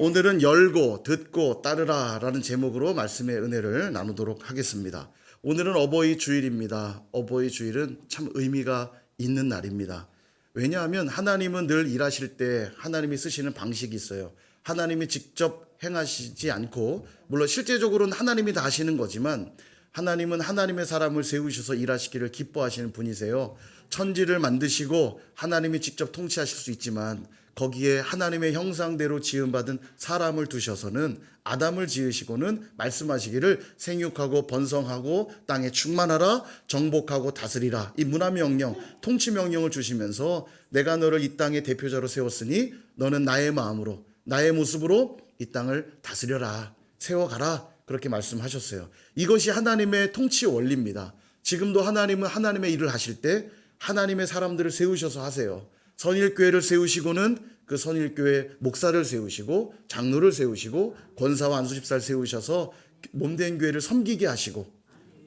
오늘은 열고 듣고 따르라 라는 제목으로 말씀의 은혜를 나누도록 하겠습니다. 오늘은 어버이 주일입니다. 어버이 주일은 참 의미가 있는 날입니다. 왜냐하면 하나님은 늘 일하실 때 하나님이 쓰시는 방식이 있어요. 하나님이 직접 행하시지 않고, 물론 실제적으로는 하나님이 다 하시는 거지만 하나님은 하나님의 사람을 세우셔서 일하시기를 기뻐하시는 분이세요. 천지를 만드시고 하나님이 직접 통치하실 수 있지만 거기에 하나님의 형상대로 지음받은 사람을 두셔서는 아담을 지으시고는 말씀하시기를 생육하고 번성하고 땅에 충만하라 정복하고 다스리라, 이 문화명령, 통치명령을 주시면서 내가 너를 이 땅의 대표자로 세웠으니 너는 나의 마음으로 나의 모습으로 이 땅을 다스려라, 세워가라, 그렇게 말씀하셨어요. 이것이 하나님의 통치 원리입니다. 지금도 하나님은 하나님의 일을 하실 때 하나님의 사람들을 세우셔서 하세요. 선일교회를 세우시고는 그 선일교회 목사를 세우시고 장로를 세우시고 권사와 안수집사를 세우셔서 몸된 교회를 섬기게 하시고,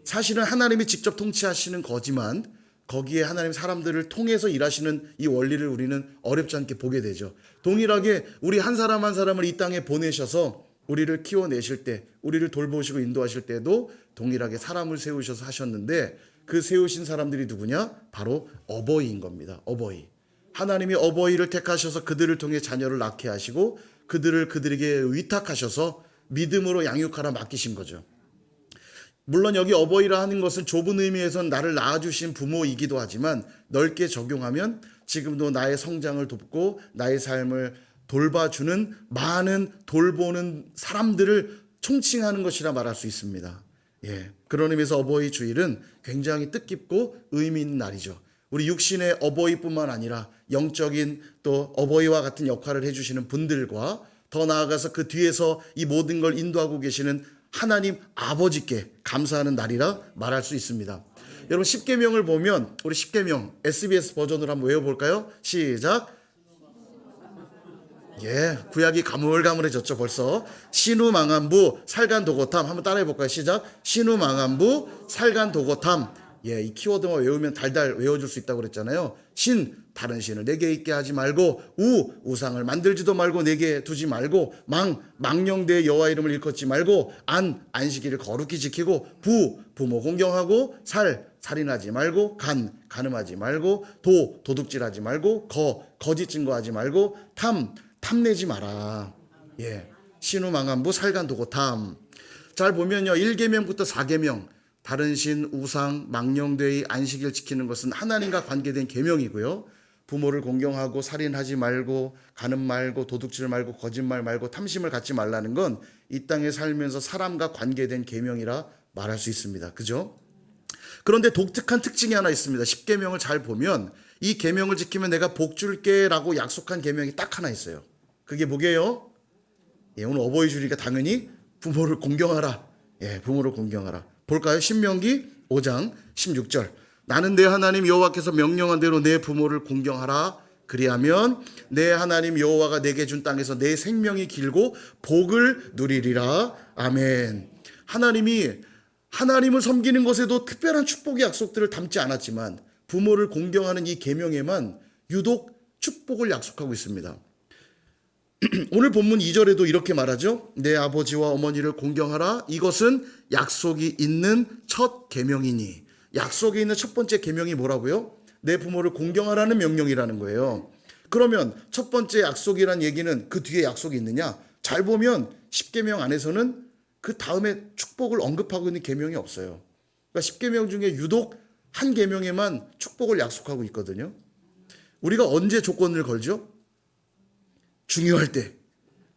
사실은 하나님이 직접 통치하시는 거지만 거기에 하나님 사람들을 통해서 일하시는 이 원리를 우리는 어렵지 않게 보게 되죠. 동일하게 우리 한 사람 한 사람을 이 땅에 보내셔서 우리를 키워내실 때, 우리를 돌보시고 인도하실 때도 동일하게 사람을 세우셔서 하셨는데, 그 세우신 사람들이 누구냐? 바로 어버이인 겁니다. 어버이. 하나님이 어버이를 택하셔서 그들을 통해 자녀를 낳게 하시고 그들을 그들에게 위탁하셔서 믿음으로 양육하라 맡기신 거죠. 물론 여기 어버이라 하는 것은 좁은 의미에서는 나를 낳아주신 부모이기도 하지만 넓게 적용하면 지금도 나의 성장을 돕고 나의 삶을 돌봐주는 많은 돌보는 사람들을 총칭하는 것이라 말할 수 있습니다. 그런 의미에서 어버이 주일은 굉장히 뜻깊고 의미 있는 날이죠. 우리 육신의 어버이뿐만 아니라 영적인 또 어버이와 같은 역할을 해주시는 분들과 더 나아가서 그 뒤에서 이 모든 걸 인도하고 계시는 하나님 아버지께 감사하는 날이라 말할 수 있습니다. 여러분, 십계명을 보면 우리 십계명 SBS 버전으로 한번 외워볼까요? 시작. 구약이 가물가물해졌죠 벌써. 신우망한부 살간도고탐 한번 따라해볼까요? 시작. 신우망한부 살간도고탐. 이 키워드만 외우면 달달 외워줄 수 있다고 그랬잖아요. 신, 다른 신을 내게 있게 하지 말고, 우상을 만들지도 말고 내게 두지 말고, 망령되의 여호와 이름을 일컫지 말고, 안식일을 거룩히 지키고, 부모 공경하고, 살인하지 말고, 간음하지 말고, 도둑질하지 말고, 거짓 증거하지 말고, 탐내지 마라. 신우망한부 살간도고탐. 잘 보면요, 1계명부터 4계명 다른 신, 우상, 망령되이 안식일 지키는 것은 하나님과 관계된 계명이고요. 부모를 공경하고 살인하지 말고 간음 말고 도둑질 말고 거짓말 말고 탐심을 갖지 말라는 건 이 땅에 살면서 사람과 관계된 계명이라 말할 수 있습니다. 그죠? 그런데 독특한 특징이 하나 있습니다. 10계명을 잘 보면 이 계명을 지키면 내가 복 줄게 라고 약속한 계명이 딱 하나 있어요. 그게 뭐게요? 오늘 어버이 주일이니까 당연히 부모를 공경하라. 부모를 공경하라. 볼까요? 신명기 5장 16절. 나는 내 하나님 여호와께서 명령한 대로 내 부모를 공경하라. 그리하면 내 하나님 여호와가 내게 준 땅에서 내 생명이 길고 복을 누리리라. 아멘. 하나님을 섬기는 것에도 특별한 축복의 약속들을 담지 않았지만 부모를 공경하는 이 계명에만 유독 축복을 약속하고 있습니다. 오늘 본문 2절에도 이렇게 말하죠. 내 아버지와 어머니를 공경하라. 이것은 약속이 있는 첫 계명이니. 약속이 있는 첫 번째 계명이 뭐라고요? 내 부모를 공경하라는 명령이라는 거예요. 그러면 첫 번째 약속이란 얘기는 그 뒤에 약속이 있느냐? 잘 보면 10계명 안에서는 그 다음에 축복을 언급하고 있는 계명이 없어요. 그러니까 10계명 중에 유독 한 계명에만 축복을 약속하고 있거든요. 우리가 언제 조건을 걸죠? 중요할 때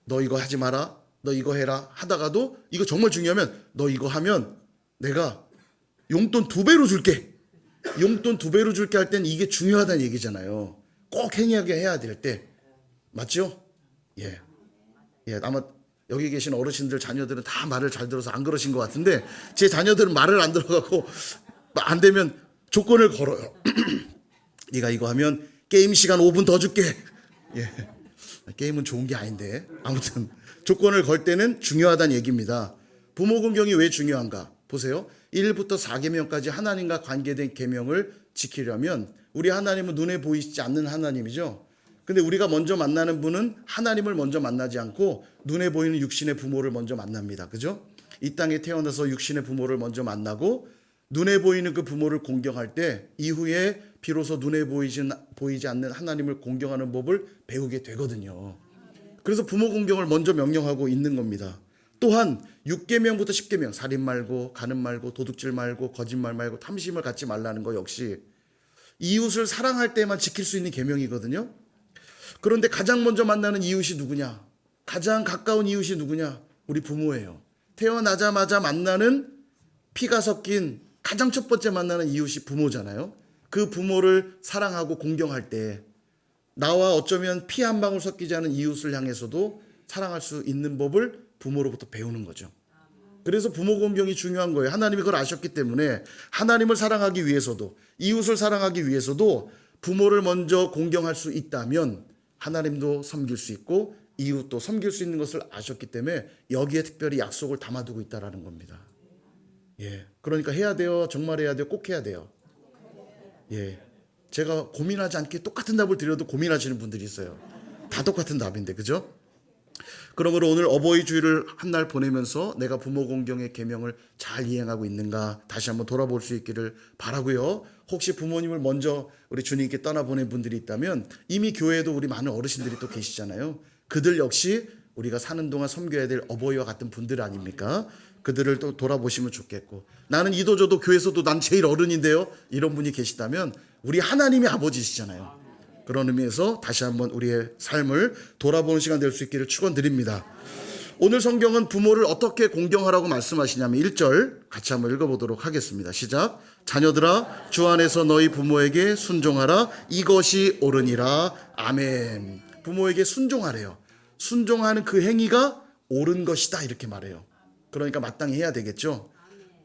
너 이거 하지 마라, 너 이거 해라 하다가도 이거 정말 중요하면 너 이거 하면 내가 용돈 2배로 줄게, 용돈 2배로 줄게 할 땐 이게 중요하다는 얘기잖아요. 꼭 행하게 해야 될 때. 맞죠? 아마 여기 계신 어르신들 자녀들은 다 말을 잘 들어서 안 그러신 것 같은데 제 자녀들은 말을 안 들어가고 안 되면 조건을 걸어요. 네가 이거 하면 게임 시간 5분 더 줄게. 게임은 좋은 게 아닌데 아무튼 조건을 걸 때는 중요하다는 얘기입니다. 부모 공경이 왜 중요한가? 보세요. 1부터 4계명까지 하나님과 관계된 계명을 지키려면 우리 하나님은 눈에 보이지 않는 하나님이죠. 근데 우리가 먼저 만나는 분은 하나님을 먼저 만나지 않고 눈에 보이는 육신의 부모를 먼저 만납니다. 그죠? 이 땅에 태어나서 육신의 부모를 먼저 만나고 눈에 보이는 그 부모를 공경할 때 이후에 비로소 눈에 보이지 않는 하나님을 공경하는 법을 배우게 되거든요. 그래서 부모 공경을 먼저 명령하고 있는 겁니다. 또한 6계명부터 10계명, 살인 말고 간음 말고 도둑질 말고 거짓말 말고 탐심을 갖지 말라는 거 역시 이웃을 사랑할 때만 지킬 수 있는 계명이거든요. 그런데 가장 먼저 만나는 이웃이 누구냐? 가장 가까운 이웃이 누구냐? 우리 부모예요. 태어나자마자 만나는 피가 섞인 가장 첫 번째 만나는 이웃이 부모잖아요. 그 부모를 사랑하고 공경할 때 나와 어쩌면 피 한 방울 섞이지 않은 이웃을 향해서도 사랑할 수 있는 법을 부모로부터 배우는 거죠. 그래서 부모 공경이 중요한 거예요. 하나님이 그걸 아셨기 때문에 하나님을 사랑하기 위해서도 이웃을 사랑하기 위해서도 부모를 먼저 공경할 수 있다면 하나님도 섬길 수 있고 이웃도 섬길 수 있는 것을 아셨기 때문에 여기에 특별히 약속을 담아두고 있다라는 겁니다. 예, 그러니까 해야 돼요. 정말 해야 돼요. 꼭 해야 돼요. 예, 제가 고민하지 않게 똑같은 답을 드려도 고민하시는 분들이 있어요. 다 똑같은 답인데, 그죠? 그러므로 오늘 어버이 주일을 한 날 보내면서 내가 부모 공경의 계명을 잘 이행하고 있는가 다시 한번 돌아볼 수 있기를 바라고요. 혹시 부모님을 먼저 우리 주님께 떠나보낸 분들이 있다면 이미 교회에도 우리 많은 어르신들이 또 계시잖아요. 그들 역시 우리가 사는 동안 섬겨야 될 어버이와 같은 분들 아닙니까? 그들을 또 돌아보시면 좋겠고, 나는 이도저도 교회에서도 난 제일 어른인데요, 이런 분이 계시다면 우리 하나님이 아버지시잖아요. 그런 의미에서 다시 한번 우리의 삶을 돌아보는 시간 될 수 있기를 축원드립니다. 오늘 성경은 부모를 어떻게 공경하라고 말씀하시냐면 1절 같이 한번 읽어보도록 하겠습니다. 시작. 자녀들아 주 안에서 너희 부모에게 순종하라. 이것이 옳으니라. 아멘. 부모에게 순종하래요. 순종하는 그 행위가 옳은 것이다 이렇게 말해요. 그러니까 마땅히 해야 되겠죠.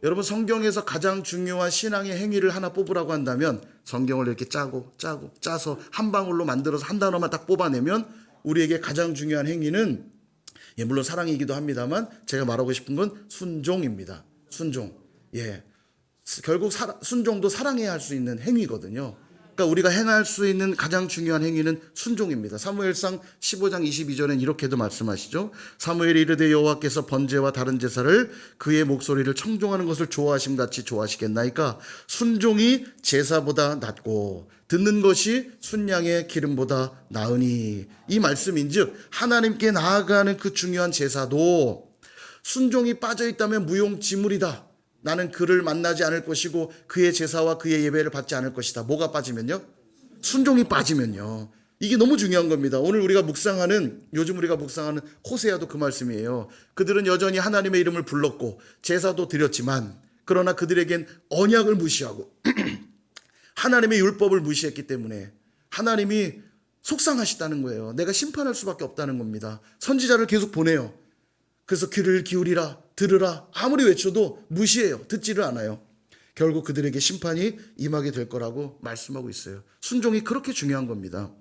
여러분, 성경에서 가장 중요한 신앙의 행위를 하나 뽑으라고 한다면 성경을 이렇게 짜서 한 방울로 만들어서 한 단어만 딱 뽑아내면 우리에게 가장 중요한 행위는, 물론 사랑이기도 합니다만 제가 말하고 싶은 건 순종입니다. 순종. 결국 순종도 사랑해야 할 수 있는 행위거든요. 그러니까 우리가 행할 수 있는 가장 중요한 행위는 순종입니다. 사무엘상 15장 22절엔 이렇게도 말씀하시죠. 사무엘이 이르되 여호와께서 번제와 다른 제사를 그의 목소리를 청종하는 것을 좋아하심 같이 좋아하시겠나이까. 순종이 제사보다 낫고 듣는 것이 순양의 기름보다 나으니. 이 말씀인즉 하나님께 나아가는 그 중요한 제사도 순종이 빠져있다면 무용지물이다. 나는 그를 만나지 않을 것이고 그의 제사와 그의 예배를 받지 않을 것이다. 뭐가 빠지면요? 순종이 빠지면요. 이게 너무 중요한 겁니다. 오늘 요즘 우리가 묵상하는 호세아도 그 말씀이에요. 그들은 여전히 하나님의 이름을 불렀고 제사도 드렸지만 그러나 그들에겐 언약을 무시하고 하나님의 율법을 무시했기 때문에 하나님이 속상하시다는 거예요. 내가 심판할 수밖에 없다는 겁니다. 선지자를 계속 보내요. 그래서 귀를 기울이라, 들으라 아무리 외쳐도 무시해요. 듣지를 않아요. 결국 그들에게 심판이 임하게 될 거라고 말씀하고 있어요. 순종이 그렇게 중요한 겁니다.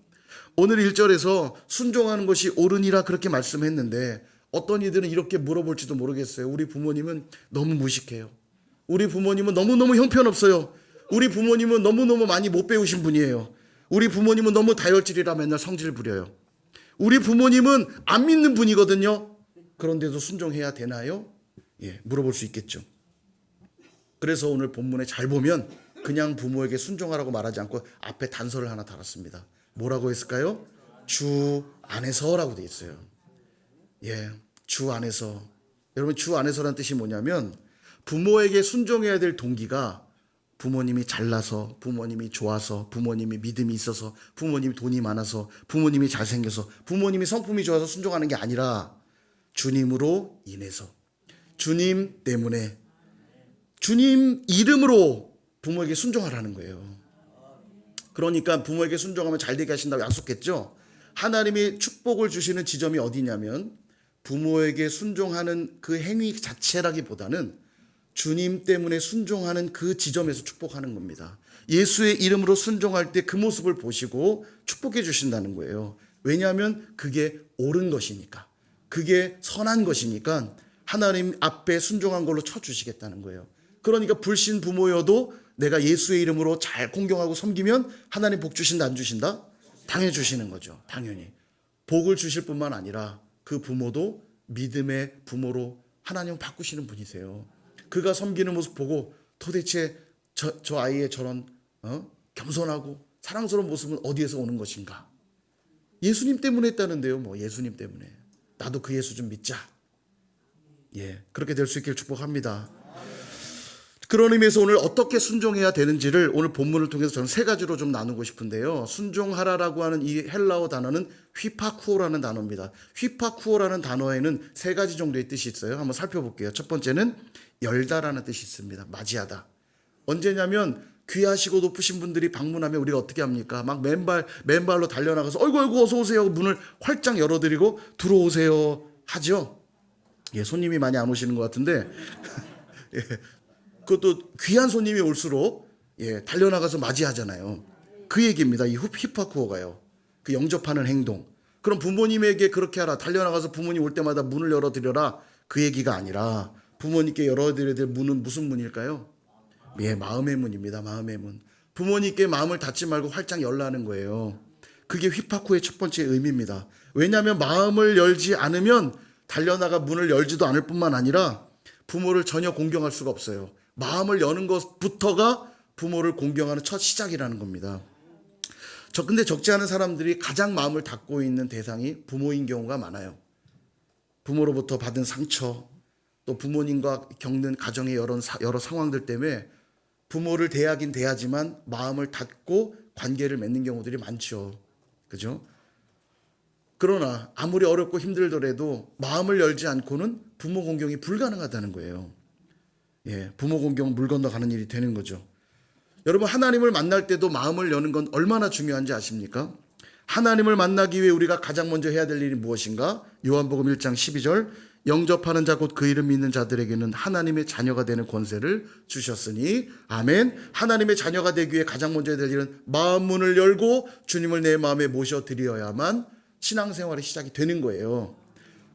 오늘 1절에서 순종하는 것이 옳으니라 그렇게 말씀했는데 어떤 이들은 이렇게 물어볼지도 모르겠어요. 우리 부모님은 너무 무식해요. 우리 부모님은 너무너무 형편없어요. 우리 부모님은 너무너무 많이 못 배우신 분이에요. 우리 부모님은 너무 다혈질이라 맨날 성질 부려요. 우리 부모님은 안 믿는 분이거든요. 그런데도 순종해야 되나요? 물어볼 수 있겠죠. 그래서 오늘 본문에 잘 보면 그냥 부모에게 순종하라고 말하지 않고 앞에 단서를 하나 달았습니다. 뭐라고 했을까요? 주 안에서라고 되어 있어요. 주 안에서. 여러분, 주 안에서라는 뜻이 뭐냐면 부모에게 순종해야 될 동기가 부모님이 잘나서, 부모님이 좋아서, 부모님이 믿음이 있어서, 부모님이 돈이 많아서, 부모님이 잘생겨서, 부모님이 성품이 좋아서 순종하는 게 아니라 주님으로 인해서, 주님 때문에, 주님 이름으로 부모에게 순종하라는 거예요. 그러니까 부모에게 순종하면 잘되게 하신다고 약속했죠. 하나님이 축복을 주시는 지점이 어디냐면 부모에게 순종하는 그 행위 자체라기보다는 주님 때문에 순종하는 그 지점에서 축복하는 겁니다. 예수의 이름으로 순종할 때 그 모습을 보시고 축복해 주신다는 거예요. 왜냐하면 그게 옳은 것이니까, 그게 선한 것이니까 하나님 앞에 순종한 걸로 쳐주시겠다는 거예요. 그러니까 불신 부모여도 내가 예수의 이름으로 잘 공경하고 섬기면 하나님 복 주신다 안 주신다? 당해주시는 거죠. 당연히. 복을 주실 뿐만 아니라 그 부모도 믿음의 부모로 하나님 바꾸시는 분이세요. 그가 섬기는 모습 보고 도대체 저 아이의 저런 겸손하고 사랑스러운 모습은 어디에서 오는 것인가? 예수님 때문에 했다는데요. 뭐 예수님 때문에. 나도 그 예수 좀 믿자. 예, 그렇게 될 수 있길 축복합니다. 그런 의미에서 오늘 어떻게 순종해야 되는지를 오늘 본문을 통해서 저는 세 가지로 좀 나누고 싶은데요. 순종하라라고 하는 이 헬라어 단어는 휘파쿠오라는 단어입니다. 휘파쿠오라는 단어에는 세 가지 정도의 뜻이 있어요. 한번 살펴볼게요. 첫 번째는 열다라는 뜻이 있습니다. 맞이하다. 언제냐면 귀하시고 높으신 분들이 방문하면 우리가 어떻게 합니까? 막 맨발로 달려나가서 어이구 어서 오세요. 문을 활짝 열어드리고 들어오세요 하죠. 예, 손님이 많이 안 오시는 것 같은데 예, 그것도 귀한 손님이 올수록 예, 달려나가서 맞이하잖아요. 그 얘기입니다. 이 휘파쿠오가요. 그 영접하는 행동. 그럼 부모님에게 그렇게 하라. 달려나가서 부모님 올 때마다 문을 열어드려라. 그 얘기가 아니라 부모님께 열어드려야 될 문은 무슨 문일까요? 예, 마음의 문입니다. 마음의 문. 부모님께 마음을 닫지 말고 활짝 열라는 거예요. 그게 휘파쿠의 첫 번째 의미입니다. 왜냐하면 마음을 열지 않으면 달려나가 문을 열지도 않을 뿐만 아니라 부모를 전혀 공경할 수가 없어요. 마음을 여는 것부터가 부모를 공경하는 첫 시작이라는 겁니다. 근데 적지 않은 사람들이 가장 마음을 닫고 있는 대상이 부모인 경우가 많아요. 부모로부터 받은 상처, 또 부모님과 겪는 가정의 여러 상황들 때문에 부모를 대하긴 대하지만 마음을 닫고 관계를 맺는 경우들이 많죠. 그죠? 그러나 아무리 어렵고 힘들더라도 마음을 열지 않고는 부모 공경이 불가능하다는 거예요. 예, 부모 공경 물 건너가는 일이 되는 거죠. 여러분, 하나님을 만날 때도 마음을 여는 건 얼마나 중요한지 아십니까? 하나님을 만나기 위해 우리가 가장 먼저 해야 될 일이 무엇인가? 요한복음 1장 12절 영접하는 자 곧 그 이름 믿는 자들에게는 하나님의 자녀가 되는 권세를 주셨으니 아멘. 하나님의 자녀가 되기 위해 가장 먼저 해야 될 일은 마음 문을 열고 주님을 내 마음에 모셔드려야만 신앙생활의 시작이 되는 거예요.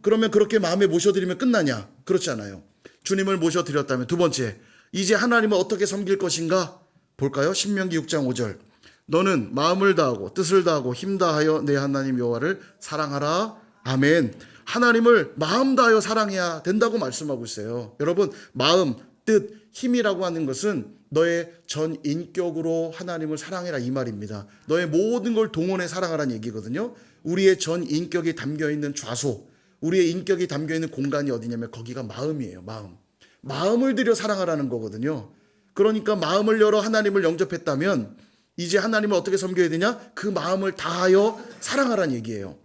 그러면 그렇게 마음에 모셔드리면 끝나냐? 그렇지 않아요. 주님을 모셔드렸다면 두 번째, 이제 하나님을 어떻게 섬길 것인가? 볼까요? 신명기 6장 5절 너는 마음을 다하고 뜻을 다하고 힘 다하여 내 하나님 여호와를 사랑하라. 아멘. 하나님을 마음 다하여 사랑해야 된다고 말씀하고 있어요. 여러분, 마음, 뜻, 힘이라고 하는 것은 너의 전 인격으로 하나님을 사랑해라 이 말입니다. 너의 모든 걸 동원해 사랑하라는 얘기거든요. 우리의 전 인격이 담겨있는 좌소, 우리의 인격이 담겨있는 공간이 어디냐면 거기가 마음이에요. 마음을 들여 사랑하라는 거거든요. 그러니까 마음을 열어 하나님을 영접했다면 이제 하나님을 어떻게 섬겨야 되냐? 그 마음을 다하여 사랑하라는 얘기예요.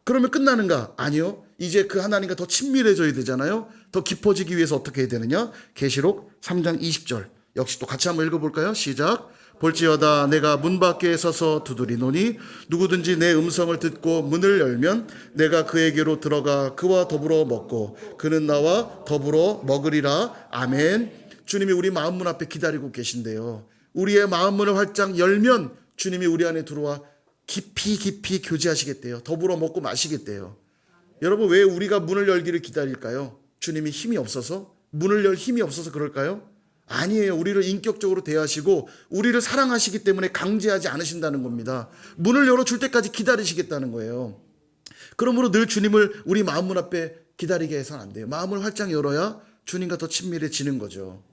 그러면 끝나는가? 아니요. 이제 그 하나님과 더 친밀해져야 되잖아요. 더 깊어지기 위해서 어떻게 해야 되느냐? 계시록 3장 20절 역시 또 같이 한번 읽어볼까요? 시작. 볼지어다 내가 문 밖에 서서 두드리노니 누구든지 내 음성을 듣고 문을 열면 내가 그에게로 들어가 그와 더불어 먹고 그는 나와 더불어 먹으리라. 아멘. 주님이 우리 마음문 앞에 기다리고 계신데요. 우리의 마음문을 활짝 열면 주님이 우리 안에 들어와 깊이 교제하시겠대요. 더불어 먹고 마시겠대요. 여러분, 왜 우리가 문을 열기를 기다릴까요? 주님이 힘이 없어서? 문을 열 힘이 없어서 그럴까요? 아니에요. 우리를 인격적으로 대하시고 우리를 사랑하시기 때문에 강제하지 않으신다는 겁니다. 문을 열어줄 때까지 기다리시겠다는 거예요. 그러므로 늘 주님을 우리 마음문 앞에 기다리게 해서는 안 돼요. 마음을 활짝 열어야 주님과 더 친밀해지는 거죠.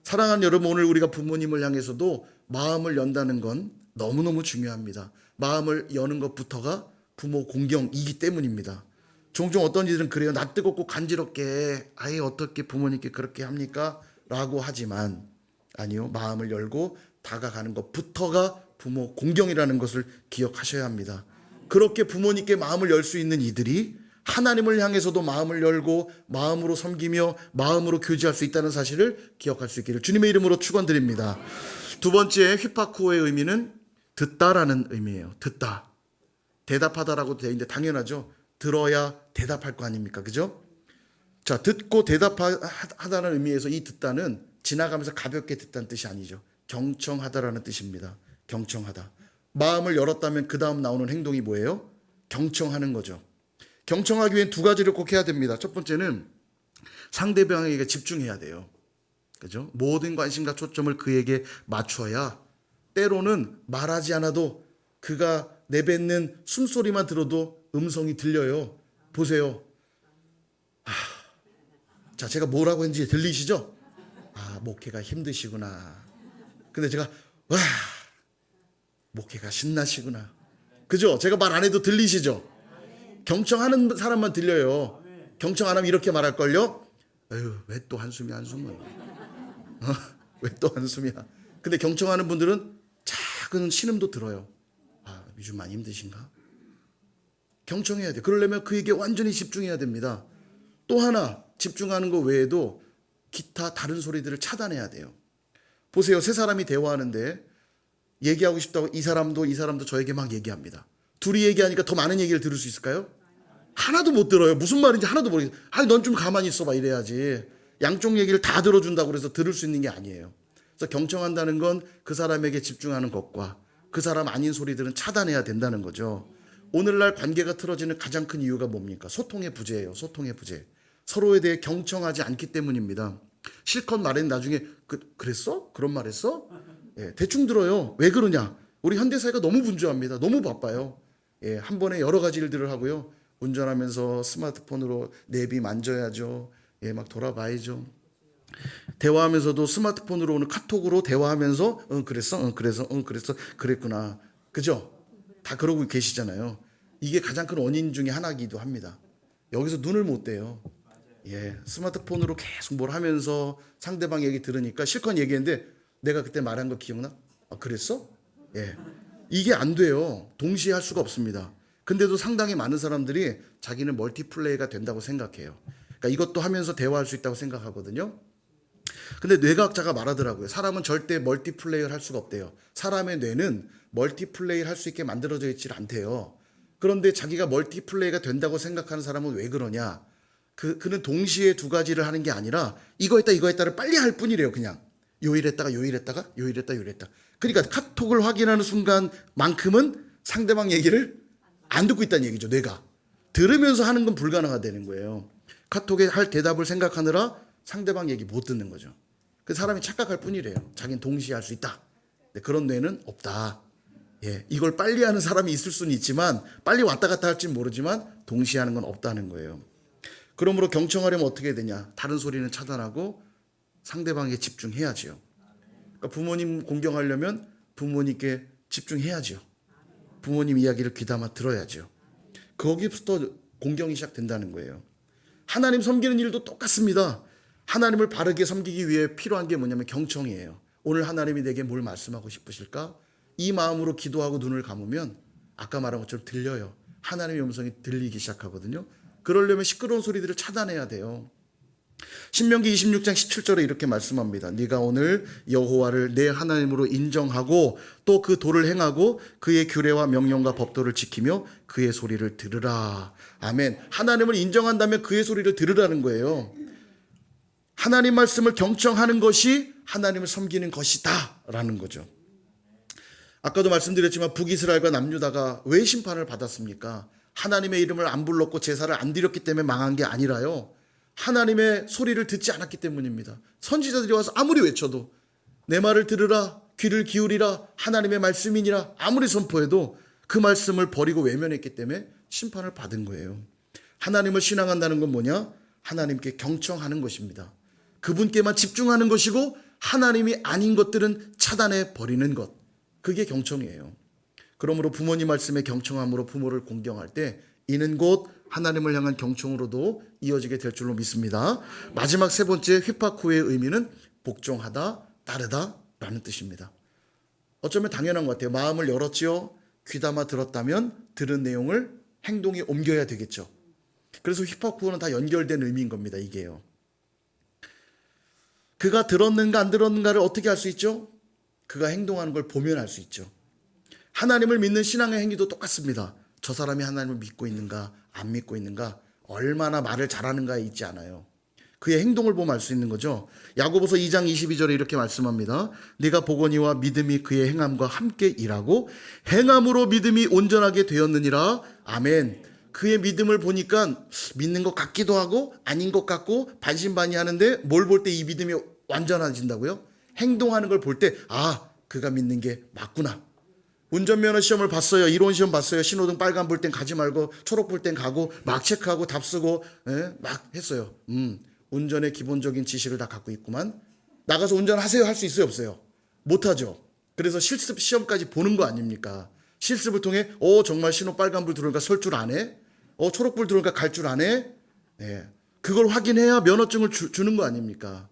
사랑하는 여러분, 오늘 우리가 부모님을 향해서도 마음을 연다는 건 너무너무 중요합니다. 마음을 여는 것부터가 부모 공경이기 때문입니다. 종종 어떤 이들은 그래요. 나 뜨겁고 간지럽게 아예 어떻게 부모님께 그렇게 합니까? 라고 하지만 아니요. 마음을 열고 다가가는 것부터가 부모 공경이라는 것을 기억하셔야 합니다. 그렇게 부모님께 마음을 열 수 있는 이들이 하나님을 향해서도 마음을 열고 마음으로 섬기며 마음으로 교제할 수 있다는 사실을 기억할 수 있기를 주님의 이름으로 축원드립니다. 두 번째 휘파쿠오의 의미는 듣다라는 의미예요. 듣다. 대답하다라고 되어 있는데 당연하죠. 들어야 대답할 거 아닙니까? 그죠? 자, 듣고 대답하다는 의미에서 이 듣다는 지나가면서 가볍게 듣다는 뜻이 아니죠. 경청하다라는 뜻입니다. 경청하다. 마음을 열었다면 그 다음 나오는 행동이 뭐예요? 경청하는 거죠. 경청하기 위hen 두 가지를 꼭 해야 됩니다. 첫 번째는 상대방에게 집중해야 돼요. 그죠? 모든 관심과 초점을 그에게 맞춰야 때로는 말하지 않아도 그가 내뱉는 숨소리만 들어도 음성이 들려요. 보세요. 자, 제가 뭐라고 했는지 들리시죠? 목회가 힘드시구나. 근데 제가 와, 목회가 신나시구나. 그죠? 제가 말 안 해도 들리시죠? 경청하는 사람만 들려요. 경청 안 하면 이렇게 말할걸요? 에휴, 왜 또 한숨이야, 한숨은. 왜 또 한숨이야. 근데 경청하는 분들은 작은 신음도 들어요. 요즘 많이 힘드신가? 경청해야 돼. 그러려면 그에게 완전히 집중해야 됩니다. 또 하나, 집중하는 것 외에도 기타 다른 소리들을 차단해야 돼요. 보세요. 세 사람이 대화하는데 얘기하고 싶다고 이 사람도 저에게 막 얘기합니다. 둘이 얘기하니까 더 많은 얘기를 들을 수 있을까요? 하나도 못 들어요. 무슨 말인지 하나도 모르겠어요. 넌 좀 가만히 있어봐 이래야지. 양쪽 얘기를 다 들어준다고 해서 들을 수 있는 게 아니에요. 그래서 경청한다는 건 그 사람에게 집중하는 것과 그 사람 아닌 소리들은 차단해야 된다는 거죠. 오늘날 관계가 틀어지는 가장 큰 이유가 뭡니까? 소통의 부재예요. 소통의 부재. 서로에 대해 경청하지 않기 때문입니다. 실컷 말했는데 나중에 그랬어? 그런 말 했어? 대충 들어요. 왜 그러냐? 우리 현대사회가 너무 분주합니다. 너무 바빠요. 한 번에 여러 가지 일들을 하고요. 운전하면서 스마트폰으로 내비 만져야죠. 막 돌아봐야죠. 대화하면서도 스마트폰으로 오는 카톡으로 대화하면서 그랬어? 그래서 그랬구나. 그죠? 다 그러고 계시잖아요. 이게 가장 큰 원인 중에 하나이기도 합니다. 여기서 눈을 못 떼요. 스마트폰으로 계속 뭘 하면서 상대방 얘기 들으니까 실컷 얘기했는데 내가 그때 말한 거 기억나? 그랬어? 이게 안 돼요. 동시에 할 수가 없습니다. 근데도 상당히 많은 사람들이 자기는 멀티플레이가 된다고 생각해요. 그러니까 이것도 하면서 대화할 수 있다고 생각하거든요. 근데 뇌과학자가 말하더라고요. 사람은 절대 멀티플레이를 할 수가 없대요. 사람의 뇌는 멀티플레이를 할 수 있게 만들어져 있지 않대요. 그런데 자기가 멀티플레이가 된다고 생각하는 사람은 왜 그러냐? 그는 동시에 두 가지를 하는 게 아니라 이거 했다를 빨리 할 뿐이래요. 그냥 요 일했다가 그러니까 카톡을 확인하는 순간만큼은 상대방 얘기를 안 듣고 있다는 얘기죠. 뇌가 들으면서 하는 건 불가능하다는 거예요. 카톡에 할 대답을 생각하느라 상대방 얘기 못 듣는 거죠. 그 사람이 착각할 뿐이래요. 자기는 동시에 할 수 있다. 그런 뇌는 없다. 이걸 빨리 하는 사람이 있을 수는 있지만 빨리 왔다 갔다 할지는 모르지만 동시에 하는 건 없다는 거예요. 그러므로 경청하려면 어떻게 해야 되냐? 다른 소리는 차단하고 상대방에게 집중해야지요. 그러니까 부모님 공경하려면 부모님께 집중해야죠. 부모님 이야기를 귀담아 들어야죠. 거기부터 공경이 시작된다는 거예요. 하나님 섬기는 일도 똑같습니다. 하나님을 바르게 섬기기 위해 필요한 게 뭐냐면 경청이에요. 오늘 하나님이 내게 뭘 말씀하고 싶으실까? 이 마음으로 기도하고 눈을 감으면 아까 말한 것처럼 들려요. 하나님의 음성이 들리기 시작하거든요. 그러려면 시끄러운 소리들을 차단해야 돼요. 신명기 26장 17절에 이렇게 말씀합니다. 네가 오늘 여호와를 내 하나님으로 인정하고 또 그 도를 행하고 그의 규례와 명령과 법도를 지키며 그의 소리를 들으라. 아멘. 하나님을 인정한다면 그의 소리를 들으라는 거예요. 하나님 말씀을 경청하는 것이 하나님을 섬기는 것이다 라는 거죠. 아까도 말씀드렸지만 북이스라엘과 남유다가 왜 심판을 받았습니까? 하나님의 이름을 안 불렀고 제사를 안 드렸기 때문에 망한 게 아니라요. 하나님의 소리를 듣지 않았기 때문입니다. 선지자들이 와서 아무리 외쳐도 내 말을 들으라, 귀를 기울이라, 하나님의 말씀이니라 아무리 선포해도 그 말씀을 버리고 외면했기 때문에 심판을 받은 거예요. 하나님을 신앙한다는 건 뭐냐? 하나님께 경청하는 것입니다. 그분께만 집중하는 것이고 하나님이 아닌 것들은 차단해 버리는 것. 그게 경청이에요. 그러므로 부모님 말씀에 경청함으로 부모를 공경할 때 이는 곧 하나님을 향한 경청으로도 이어지게 될 줄로 믿습니다. 마지막 세 번째 휘파쿠의 의미는 복종하다, 따르다 라는 뜻입니다. 어쩌면 당연한 것 같아요. 마음을 열었지요. 귀담아 들었다면 들은 내용을 행동에 옮겨야 되겠죠. 그래서 휘파쿠는 다 연결된 의미인 겁니다. 이게요. 그가 들었는가 안 들었는가를 어떻게 알 수 있죠? 그가 행동하는 걸 보면 알 수 있죠. 하나님을 믿는 신앙의 행위도 똑같습니다. 저 사람이 하나님을 믿고 있는가 안 믿고 있는가 얼마나 말을 잘하는가에 있지 않아요. 그의 행동을 보면 알 수 있는 거죠. 야고보서 2장 22절에 이렇게 말씀합니다. 네가 보거니와 믿음이 그의 행함과 함께 일하고 행함으로 믿음이 온전하게 되었느니라. 아멘. 그의 믿음을 보니까 믿는 것 같기도 하고 아닌 것 같고 반신반의하는데 뭘 볼 때 이 믿음이 완전해진다고요? 행동하는 걸 볼 때 그가 믿는 게 맞구나. 운전면허 시험을 봤어요. 이론 시험 봤어요. 신호등 빨간 불 땐 가지 말고 초록 불 땐 가고 막 체크하고 답 쓰고 막 했어요. 운전의 기본적인 지식을 다 갖고 있구만. 나가서 운전하세요 할 수 있어요 없어요? 못하죠. 그래서 실습 시험까지 보는 거 아닙니까? 실습을 통해 정말 신호 빨간 불 들어오니까 설 줄 아네. 초록 불 들어오니까 갈 줄 아네. 그걸 확인해야 면허증을 주는 거 아닙니까?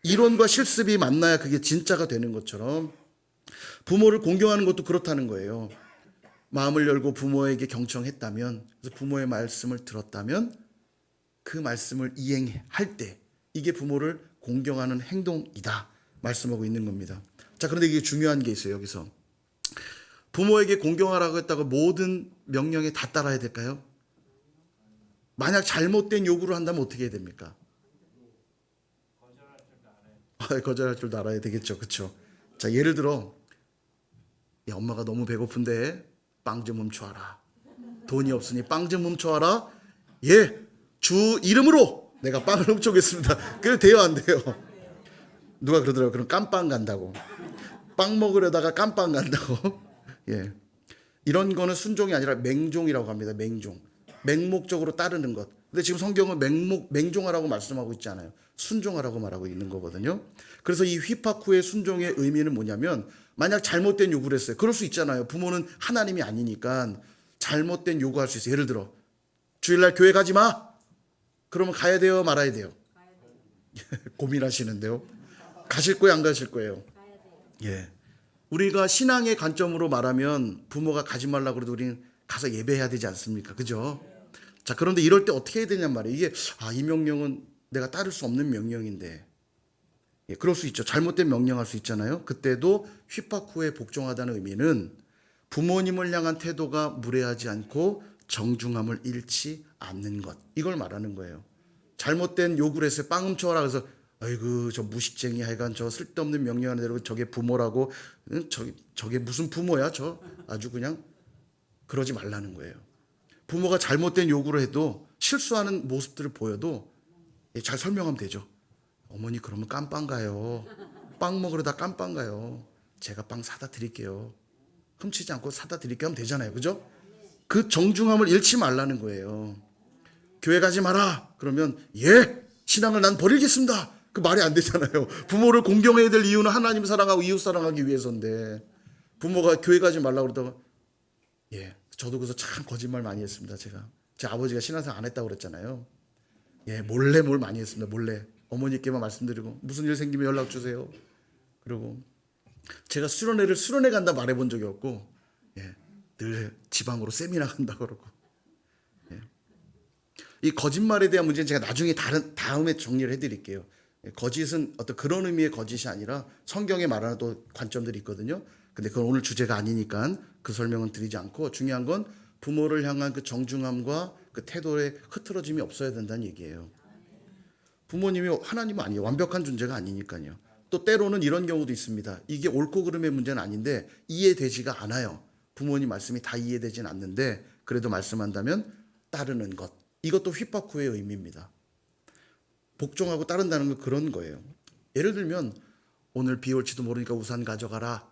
이론과 실습이 만나야 그게 진짜가 되는 것처럼 부모를 공경하는 것도 그렇다는 거예요. 마음을 열고 부모에게 경청했다면, 그래서 부모의 말씀을 들었다면 그 말씀을 이행할 때 이게 부모를 공경하는 행동이다 말씀하고 있는 겁니다. 자, 그런데 이게 중요한 게 있어요. 여기서 부모에게 공경하라고 했다고 모든 명령에 다 따라야 될까요? 만약 잘못된 요구를 한다면 어떻게 해야 됩니까? 거절할 줄도 알아야 되겠죠. 그렇죠? 자, 예를 들어 야, 엄마가 너무 배고픈데 빵 좀 훔쳐와라. 돈이 없으니 빵 좀 훔쳐와라. 예, 주 이름으로 내가 빵을 훔쳐오겠습니다. 그래 돼요 안 돼요? 누가 그러더라고요. 그럼 깜빵 간다고. 빵 먹으려다가 깜빵 간다고. 예, 이런 거는 순종이 아니라 맹종이라고 합니다. 맹종. 맹목적으로 따르는 것. 근데 지금 성경은 맹종하라고 말씀하고 있지 않아요. 순종하라고 말하고 있는 거거든요. 그래서 이 휘파쿠의 순종의 의미는 뭐냐면 만약 잘못된 요구를 했어요. 그럴 수 있잖아요. 부모는 하나님이 아니니까 잘못된 요구할 수 있어요. 예를 들어 주일날 교회 가지 마. 그러면 가야 돼요 말아야 돼요? 고민하시는데요. 가실 거예요 안 가실 거예요? 예. 우리가 신앙의 관점으로 말하면 부모가 가지 말라고 그래도 우리는 가서 예배해야 되지 않습니까? 그죠? 자, 그런데 이럴 때 어떻게 해야 되냔 말이에요. 이게 이 명령은 내가 따를 수 없는 명령인데, 예, 그럴 수 있죠. 잘못된 명령할 수 있잖아요. 그때도 휘파쿠에 복종하다는 의미는 부모님을 향한 태도가 무례하지 않고 정중함을 잃지 않는 것, 이걸 말하는 거예요. 잘못된 요구를 했어요. 빵 훔쳐와라. 그래서 아이고 저 무식쟁이 하여간 저 쓸데없는 명령하는 대로 저게 부모라고. 저게 무슨 부모야 저. 아주 그냥 그러지 말라는 거예요. 부모가 잘못된 요구를 해도 실수하는 모습들을 보여도 잘 설명하면 되죠. 어머니 그러면 깜빵 가요. 빵 먹으러다 깜빵 가요. 제가 빵 사다 드릴게요. 훔치지 않고 사다 드릴게요 하면 되잖아요. 그죠? 그 정중함을 잃지 말라는 거예요. 교회 가지 마라. 그러면 예, 신앙을 난 버리겠습니다. 그 말이 안 되잖아요. 부모를 공경해야 될 이유는 하나님 사랑하고 이웃 사랑하기 위해서인데 부모가 교회 가지 말라고 그러다가 예, 저도 그래서 참 거짓말 많이 했습니다. 제 아버지가 신앙생활 안 했다고 그랬잖아요. 예, 몰래 뭘 많이 했습니다. 몰래 어머니께만 말씀드리고 무슨 일 생기면 연락 주세요. 그리고 제가 수련회 간다 말해본 적이 없고, 예, 늘 지방으로 세미나 간다 그러고. 예. 이 거짓말에 대한 문제는 제가 나중에 다음에 정리를 해드릴게요. 예, 거짓은 어떤 그런 의미의 거짓이 아니라 성경에 말하는 또 관점들이 있거든요. 근데 그건 오늘 주제가 아니니까 그 설명은 드리지 않고, 중요한 건 부모를 향한 그 정중함과 그 태도에 흐트러짐이 없어야 된다는 얘기예요. 부모님이 하나님은 아니에요. 완벽한 존재가 아니니까요. 또 때로는 이런 경우도 있습니다. 이게 옳고 그름의 문제는 아닌데 이해되지가 않아요. 부모님 말씀이 다 이해되진 않는데 그래도 말씀한다면 따르는 것. 이것도 휘파쿠의 의미입니다. 복종하고 따른다는 건 그런 거예요. 예를 들면 오늘 비 올지도 모르니까 우산 가져가라.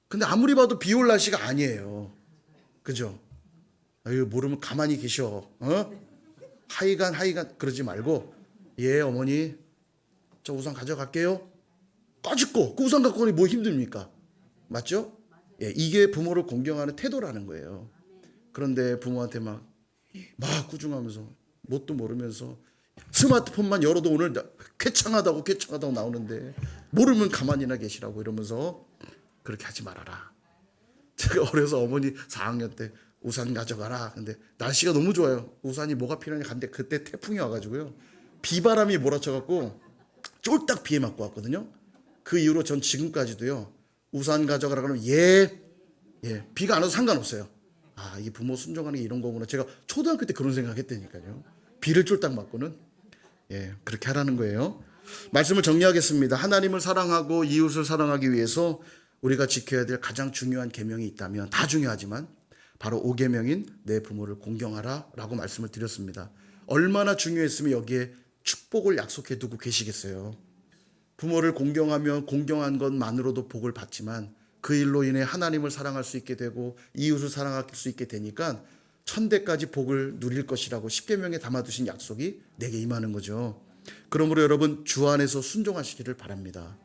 근데 아무리 봐도 비 올 날씨가 아니에요. 그죠? 아유, 모르면 가만히 계셔. 하이간 그러지 말고 예 어머니 저 우산 가져갈게요. 꺼짓고 그 우산 갖고 오니 뭐 힘듭니까? 맞죠? 예, 이게 부모를 공경하는 태도라는 거예요. 그런데 부모한테 막 꾸중하면서 뭣도 모르면서 스마트폰만 열어도 오늘 쾌창하다고 나오는데 모르면 가만히나 계시라고 이러면서 그렇게 하지 말아라. 제가 어려서 어머니 4학년 때 우산 가져가라. 근데 날씨가 너무 좋아요. 우산이 뭐가 필요하냐 갔는데 그때 태풍이 와가지고요. 비바람이 몰아쳐갖고 쫄딱 비에 맞고 왔거든요. 그 이후로 전 지금까지도요. 우산 가져가라 그러면 예, 비가 안 와도 상관없어요. 이게 부모 순종하는 게 이런 거구나. 제가 초등학교 때 그런 생각했다니까요. 비를 쫄딱 맞고는 그렇게 하라는 거예요. 말씀을 정리하겠습니다. 하나님을 사랑하고 이웃을 사랑하기 위해서 우리가 지켜야 될 가장 중요한 계명이 있다면, 다 중요하지만 바로 5계명인 내 부모를 공경하라 라고 말씀을 드렸습니다. 얼마나 중요했으면 여기에 축복을 약속해 두고 계시겠어요. 부모를 공경하면 공경한 것만으로도 복을 받지만 그 일로 인해 하나님을 사랑할 수 있게 되고 이웃을 사랑할 수 있게 되니까 천대까지 복을 누릴 것이라고 십계명에 담아두신 약속이 내게 임하는 거죠. 그러므로 여러분 주 안에서 순종하시기를 바랍니다.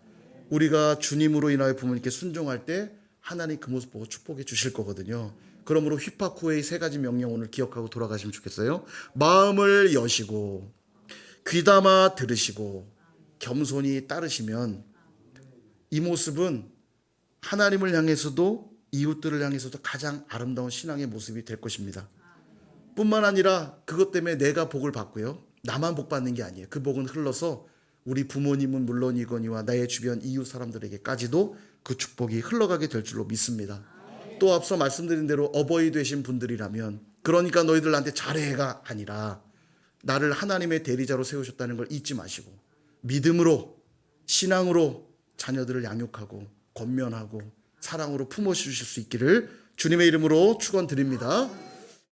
우리가 주님으로 인하여 부모님께 순종할 때 하나님 그 모습 보고 축복해 주실 거거든요. 그러므로 휘파쿠의 3가지 명령 오늘 기억하고 돌아가시면 좋겠어요. 마음을 여시고 귀담아 들으시고 겸손히 따르시면 이 모습은 하나님을 향해서도 이웃들을 향해서도 가장 아름다운 신앙의 모습이 될 것입니다. 뿐만 아니라 그것 때문에 내가 복을 받고요. 나만 복 받는 게 아니에요. 그 복은 흘러서 우리 부모님은 물론이거니와 나의 주변 이웃 사람들에게까지도 그 축복이 흘러가게 될 줄로 믿습니다. 또 앞서 말씀드린 대로 어버이 되신 분들이라면 그러니까 너희들 나한테 잘해가 아니라 나를 하나님의 대리자로 세우셨다는 걸 잊지 마시고 믿음으로 신앙으로 자녀들을 양육하고 권면하고 사랑으로 품어주실 수 있기를 주님의 이름으로 축원드립니다.